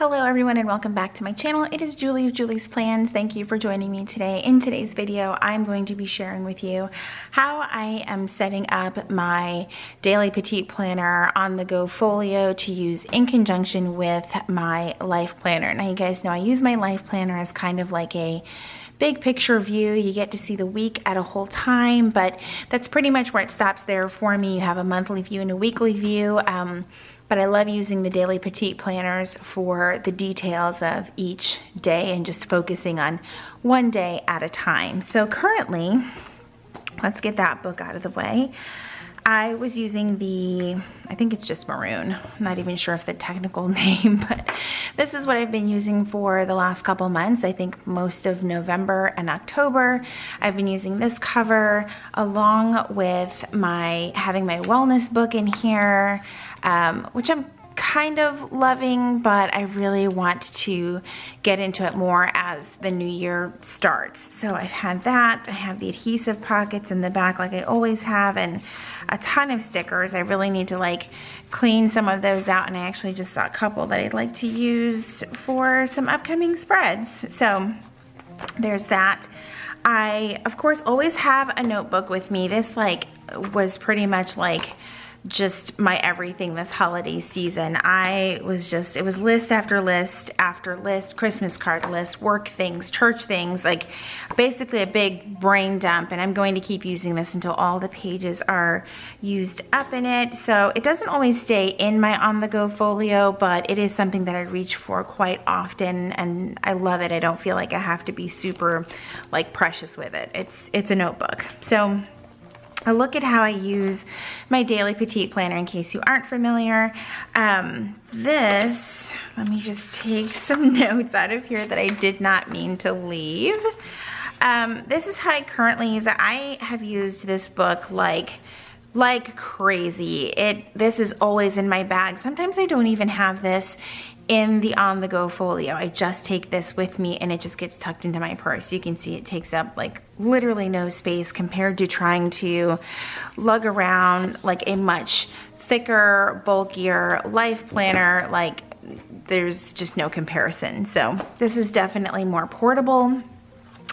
Hello everyone and welcome back to my channel. It is Julie of Julie's Plans. Thank you for joining me today. In today's video, I'm going to be sharing with you how I am setting up my daily petite planner on the go Folio to use in conjunction with my life planner. Now you guys know I use my life planner as kind of like a big picture view. You get to see the week at a whole time, but that's pretty much where it stops there for me. You have a monthly view and a weekly view. But I love using the daily petite planners for the details of each day and just focusing on one day at a time. So currently, let's get that book out of the way. I was using I think it's just maroon. I'm not even sure if the technical name, but this is what I've been using for the last couple months. I think most of November and October. I've been using this cover along with having my wellness book in here, which I'm kind of loving, but I really want to get into it more as the new year starts. So I've had that. I have the adhesive pockets in the back like I always have, and a ton of stickers. I really need to clean some of those out, and I actually just saw a couple that I'd like to use for some upcoming spreads. So there's that. I, of course, always have a notebook with me. This was pretty much just my everything this holiday season. It was list after list after list, Christmas card list, work things, church things, basically a big brain dump, and I'm going to keep using this until all the pages are used up in it. So it doesn't always stay in my on-the-go folio, but it is something that I reach for quite often, and I love it. I don't feel like I have to be super precious with it. It's a notebook. So a look at how I use my daily petite planner in case you aren't familiar. Let me just take some notes out of here that I did not mean to leave. This is how I currently use it. I have used this book like crazy. This is always in my bag. Sometimes I don't even have this in the on-the-go folio. I just take this with me and it just gets tucked into my purse. You can see it takes up literally no space compared to trying to lug around a much thicker, bulkier life planner. There's just no comparison. So this is definitely more portable.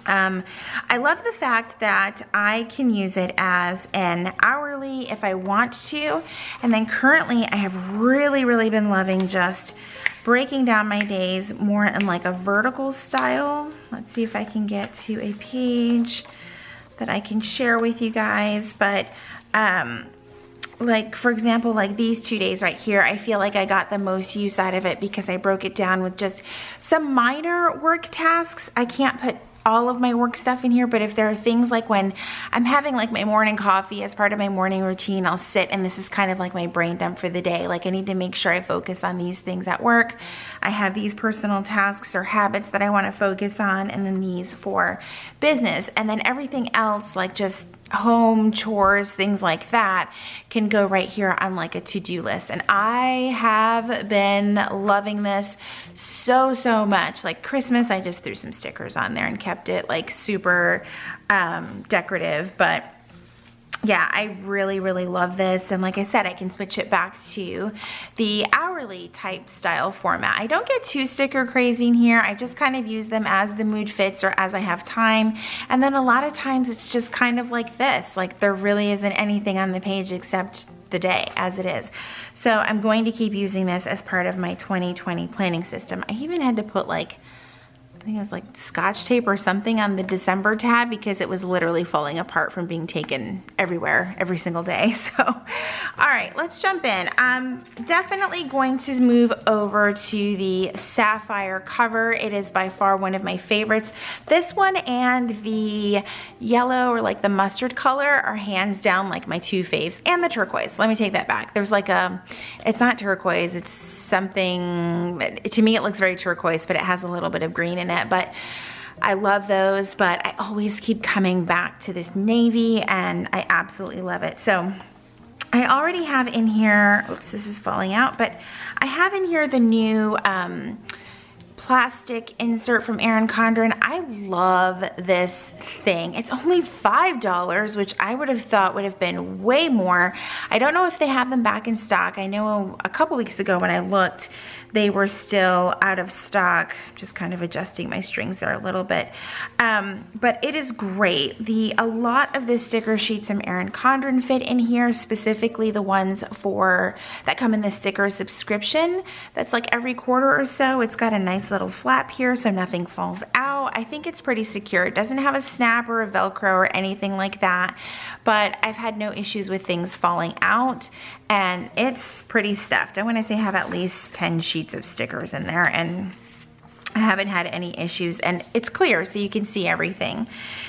I love the fact that I can use it as an hourly if I want to. And then currently I have really been loving just breaking down my days more in a vertical style. Let's see if I can get to a page that I can share with you guys. But for example, these 2 days right here, I feel like I got the most use out of it because I broke it down with just some minor work tasks. I can't put all of my work stuff in here, but if there are things when I'm having my morning coffee as part of my morning routine, I'll sit and this is kind of my brain dump for the day. I need to make sure I focus on these things at work. I have these personal tasks or habits that I want to focus on, and then these for business, and then everything else just home chores, things like that, can go right here on a to-do list. And I have been loving this so much. Christmas, I just threw some stickers on there and kept it super decorative, but yeah, I really love this. And like I said, I can switch it back to the hourly type style format. I don't get too sticker crazy in here. I just kind of use them as the mood fits or as I have time. And then a lot of times it's just kind of like this. There really isn't anything on the page except the day as it is. So I'm going to keep using this as part of my 2020 planning system. I even had to put I think it was Scotch tape or something on the December tab because it was literally falling apart from being taken everywhere every single day. So, all right, let's jump in. I'm definitely going to move over to the sapphire cover. It is by far one of my favorites. This one and the yellow or the mustard color are hands down my two faves, and the turquoise. Let me take that back. There's it's not turquoise, it's something, to me it looks very turquoise, but it has a little bit of green in it. But I love those, but I always keep coming back to this navy and I absolutely love it. So I already have in here, oops, this is falling out, but I have in here the new plastic insert from Erin Condren. I love this thing. It's only $5, which I would have thought would have been way more. I don't know if they have them back in stock. I know a couple weeks ago when I looked, they were still out of stock. Just kind of adjusting my strings there a little bit. But it is great. A lot of the sticker sheets from Erin Condren fit in here, specifically the ones that come in the sticker subscription. That's like every quarter or so. It's got a nice little flap here so nothing falls out. I think it's pretty secure. It doesn't have a snap or a Velcro or anything like that, but I've had no issues with things falling out, and it's pretty stuffed. I want to say I have at least 10 sheets of stickers in there, and I haven't had any issues, and it's clear so you can see everything.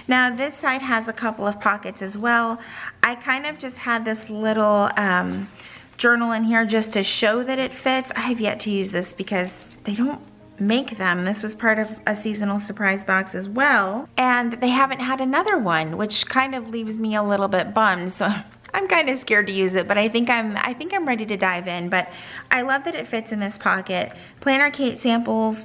Now this side has a couple of pockets as well. I kind of just had this little journal in here just to show that it fits. I have yet to use this because they don't make them. This was part of a seasonal surprise box as well, and they haven't had another one, which kind of leaves me a little bit bummed. So I'm kind of scared to use it, but I think I'm ready to dive in. But I love that it fits in this pocket. Planner Kate samples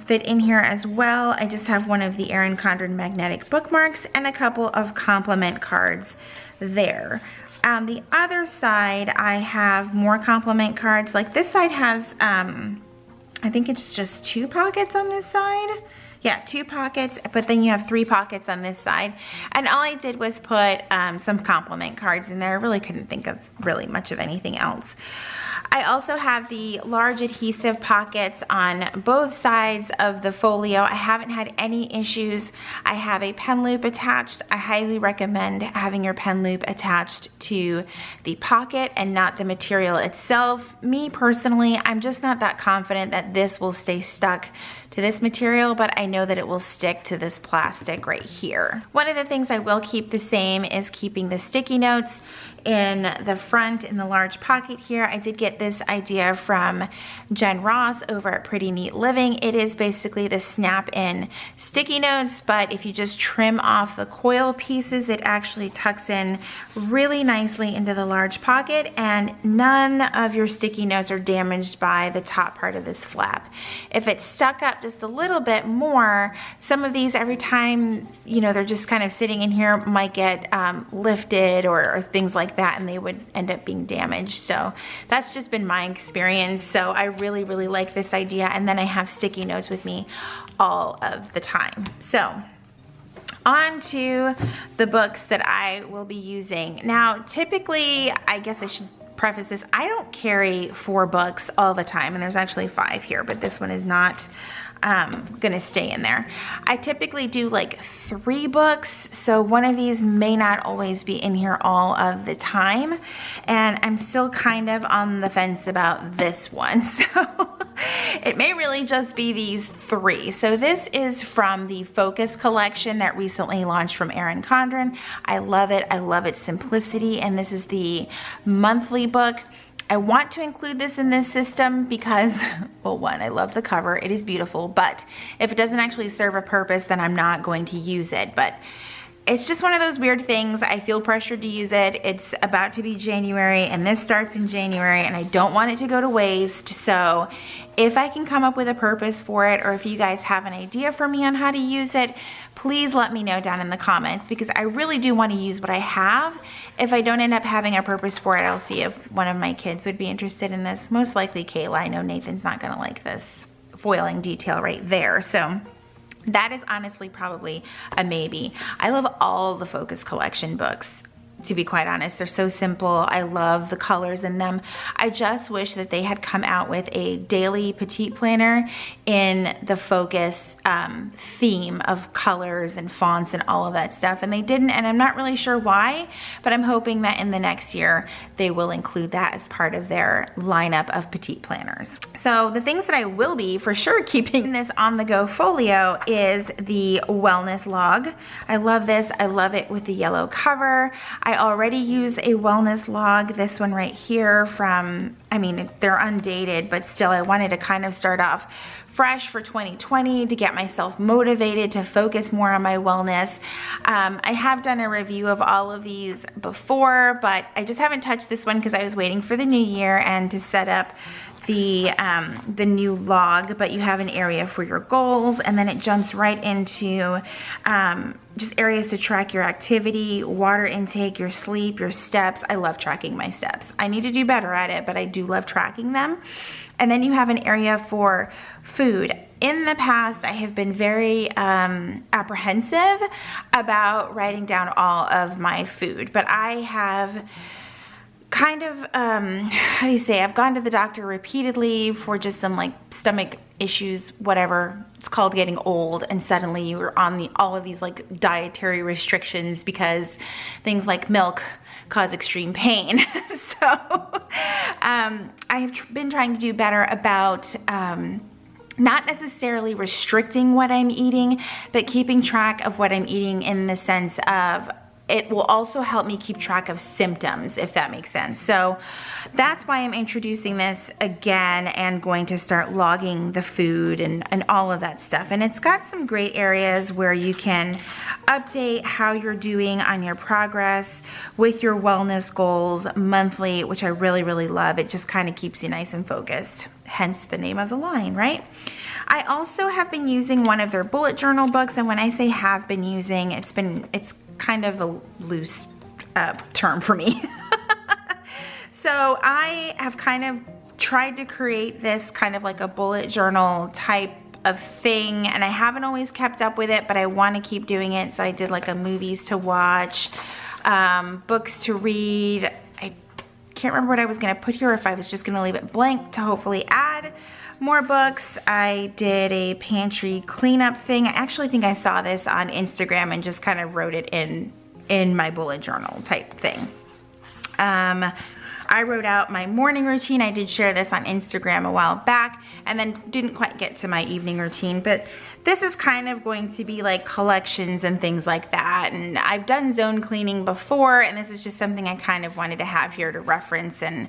fit in here as well. I just have one of the Erin Condren magnetic bookmarks and a couple of compliment cards there. On the other side, I have more compliment cards. Like this side has, I think it's just 2 pockets on this side. Yeah, 2 pockets, but then you have 3 pockets on this side. And all I did was put some compliment cards in there. I really couldn't think of really much of anything else. I also have the large adhesive pockets on both sides of the folio. I haven't had any issues. I have a pen loop attached. I highly recommend having your pen loop attached to the pocket and not the material itself. Me personally, I'm just not that confident that this will stay stuck to this material, but I know that it will stick to this plastic right here. One of the things I will keep the same is keeping the sticky notes in the front in the large pocket here. I did get this idea from Jen Ross over at Pretty Neat Living. It is basically the snap-in sticky notes, but if you just trim off the coil pieces, it actually tucks in really nicely into the large pocket, and none of your sticky notes are damaged by the top part of this flap. If it's stuck up just a little bit more, some of these, every time, you know, they're just kind of sitting in here, might get lifted or things like that, and they would end up being damaged. So that's just been my experience. So I really, really like this idea. And then I have sticky notes with me all of the time. So on to the books that I will be using. Now, typically, I guess I should preface this, I don't carry 4 books all the time, and there's actually 5 here, but this one is not gonna stay in there. I typically do like 3 books, so one of these may not always be in here all of the time, and I'm still kind of on the fence about this one, so it may really just be these 3. So this is from the Focus collection that recently launched from Erin Condren. I love it. I love its simplicity, and this is the monthly book. I want to include this in this system because, well, one, I love the cover. It is beautiful, but if it doesn't actually serve a purpose, then I'm not going to use it. But it's just one of those weird things. I feel pressured to use it. It's about to be January, and this starts in January, and I don't want it to go to waste. So if I can come up with a purpose for it, or if you guys have an idea for me on how to use it, please let me know down in the comments, because I really do want to use what I have. If I don't end up having a purpose for it, I'll see if one of my kids would be interested in this. Most likely Kayla. I know Nathan's not gonna like this foiling detail right there. So that is honestly probably a maybe. I love all the Focus collection books. To be quite honest, they're so simple. I love the colors in them. I just wish that they had come out with a daily petite planner in the Focus theme of colors and fonts and all of that stuff, and they didn't, and I'm not really sure why, but I'm hoping that in the next year they will include that as part of their lineup of petite planners. So the things that I will be for sure keeping in this on-the-go folio is the wellness log. I love this. I love it with the yellow cover. I already use a wellness log, this one right here from, I mean, they're undated, but still I wanted to kind of start off fresh for 2020 to get myself motivated to focus more on my wellness. I have done a review of all of these before, but I just haven't touched this one because I was waiting for the new year and to set up the new log, but you have an area for your goals, and then it jumps right into just areas to track your activity, water intake, your sleep, your steps. I love tracking my steps. I need to do better at it, but I do love tracking them. And then you have an area for food. In the past, I have been very apprehensive about writing down all of my food, but I have kind of, how do you say, I've gone to the doctor repeatedly for just some like stomach issues, whatever. It's called getting old, and suddenly you're on all of these like dietary restrictions because things like milk cause extreme pain. So I have been trying to do better about not necessarily restricting what I'm eating, but keeping track of what I'm eating in the sense of it will also help me keep track of symptoms, if that makes sense. So that's why I'm introducing this again and going to start logging the food and all of that stuff. And it's got some great areas where you can update how you're doing on your progress with your wellness goals monthly, which I really, really love. It just kind of keeps you nice and focused, hence the name of the line, right? I also have been using one of their bullet journal books, and when I say have been using, it's kind of a loose term for me. So I have kind of tried to create this kind of like a bullet journal type of thing, and I haven't always kept up with it, but I want to keep doing it. So I did like a movies to watch, books to read. I can't remember what I was going to put here, if I was just going to leave it blank to hopefully add more books. I did a pantry cleanup thing. I actually think I saw this on Instagram and just kind of wrote it in my bullet journal type thing. I wrote out my morning routine. I did share this on Instagram a while back, and then didn't quite get to my evening routine, but this is kind of going to be like collections and things like that. And I've done zone cleaning before, and this is just something I kind of wanted to have here to reference, and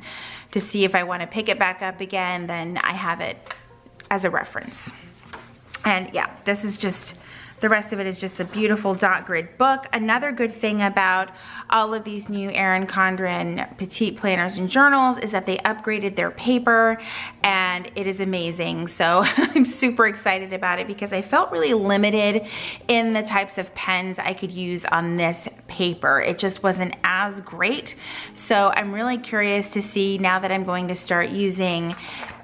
to see if I want to pick it back up again, then I have it as a reference. And yeah, this is just, the rest of it is just a beautiful dot grid book. Another good thing about all of these new Erin Condren petite planners and journals is that they upgraded their paper, and it is amazing. So I'm super excited about it because I felt really limited in the types of pens I could use on this paper. It just wasn't as great. So I'm really curious to see, now that I'm going to start using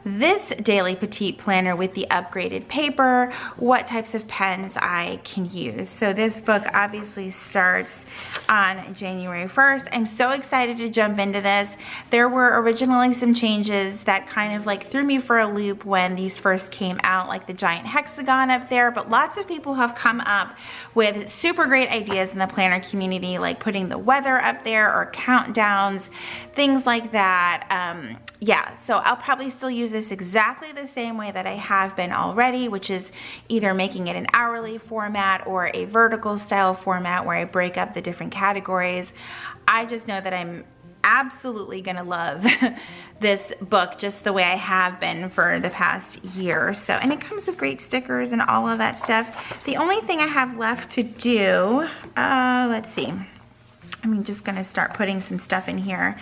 this daily petite planner with the upgraded paper, what types of pens I can use. So this book obviously starts on January 1st. I'm so excited to jump into this. There were originally some changes that kind of like threw me for a loop when these first came out, like the giant hexagon up there, but lots of people have come up with super great ideas in the planner community, like putting the weather up there or countdowns, things like that. Yeah, so I'll probably still use this exactly the same way that I have been already, which is either making it an hourly format or a vertical style format where I break up the different categories. I just know that I'm absolutely gonna love this book just the way I have been for the past year or so. And it comes with great stickers and all of that stuff. The only thing I have left to do, let's see, I'm just gonna start putting some stuff in here,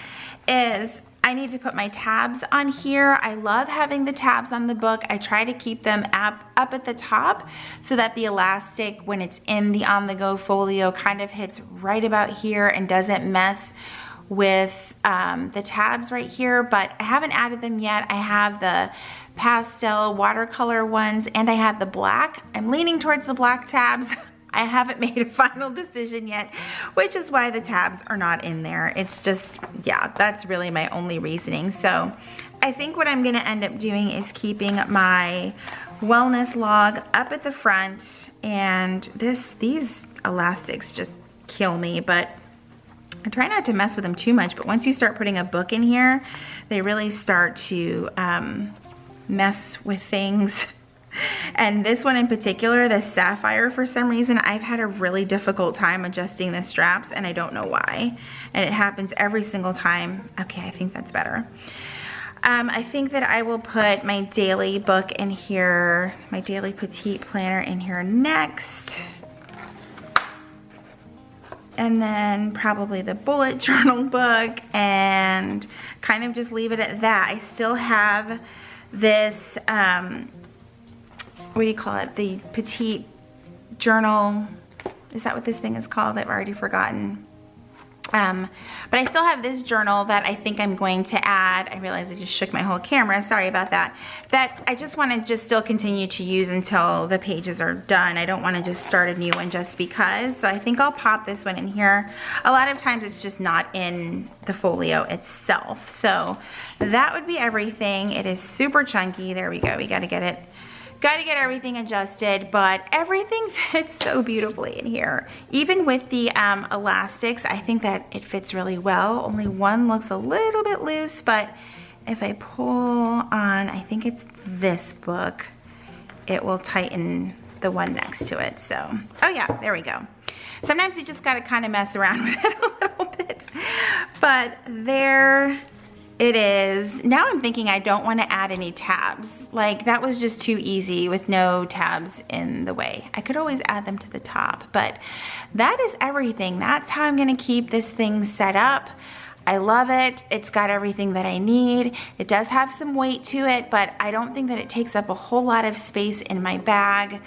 is I need to put my tabs on here. I love having the tabs on the book. I try to keep them up at the top so that the elastic, when it's in the on-the-go folio, kind of hits right about here and doesn't mess with the tabs right here, but I haven't added them yet. I have the pastel watercolor ones, and I have the black. I'm leaning towards the black tabs. I haven't made a final decision yet, which is why the tabs are not in there. It's just, yeah, that's really my only reasoning. So I think what I'm gonna end up doing is keeping my wellness log up at the front, and these elastics just kill me, but I try not to mess with them too much. But once you start putting a book in here, they really start to mess with things. And this one in particular, the sapphire, for some reason, I've had a really difficult time adjusting the straps, and I don't know why. And it happens every single time. Okay, I think that's better. I think that I will put my daily book in here, my daily petite planner in here next. and then probably the bullet journal book, and kind of just leave it at that. I still have this, what do you call it? The petite journal. Is that what this thing is called? I've already forgotten. But I still have this journal that I think I'm going to add. I realized I just shook my whole camera. Sorry about that. That I just want to just still continue to use until the pages are done. I don't want to just start a new one just because. So I think I'll pop this one in here. A lot of times it's just not in the folio itself. So that would be everything. It is super chunky. There we go. We got to get it. Got to get everything adjusted, but everything fits so beautifully in here. Even with the elastics, I think that it fits really well. Only one looks a little bit loose, but if I pull on, I think it's this book, it will tighten the one next to it. So, oh yeah, there we go. Sometimes you just got to kind of mess around with it a little bit, but there it is. Now I'm thinking I don't want to add any tabs. Like, that was just too easy with no tabs in the way. I could always add them to the top, but that is everything. That's how I'm going to keep this thing set up. I love it. It's got everything that I need. It does have some weight to it, but I don't think that it takes up a whole lot of space in my bag.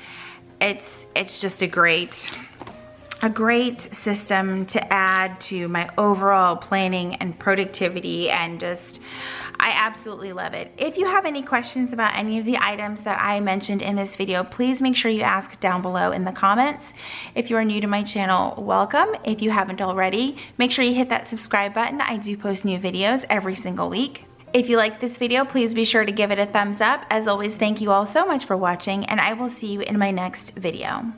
It's just a great system to add to my overall planning and productivity, and just, I absolutely love it. If you have any questions about any of the items that I mentioned in this video, please make sure you ask down below in the comments. If you are new to my channel, welcome. If you haven't already, make sure you hit that subscribe button. I do post new videos every single week. If you liked this video, please be sure to give it a thumbs up. As always, thank you all so much for watching, and I will see you in my next video.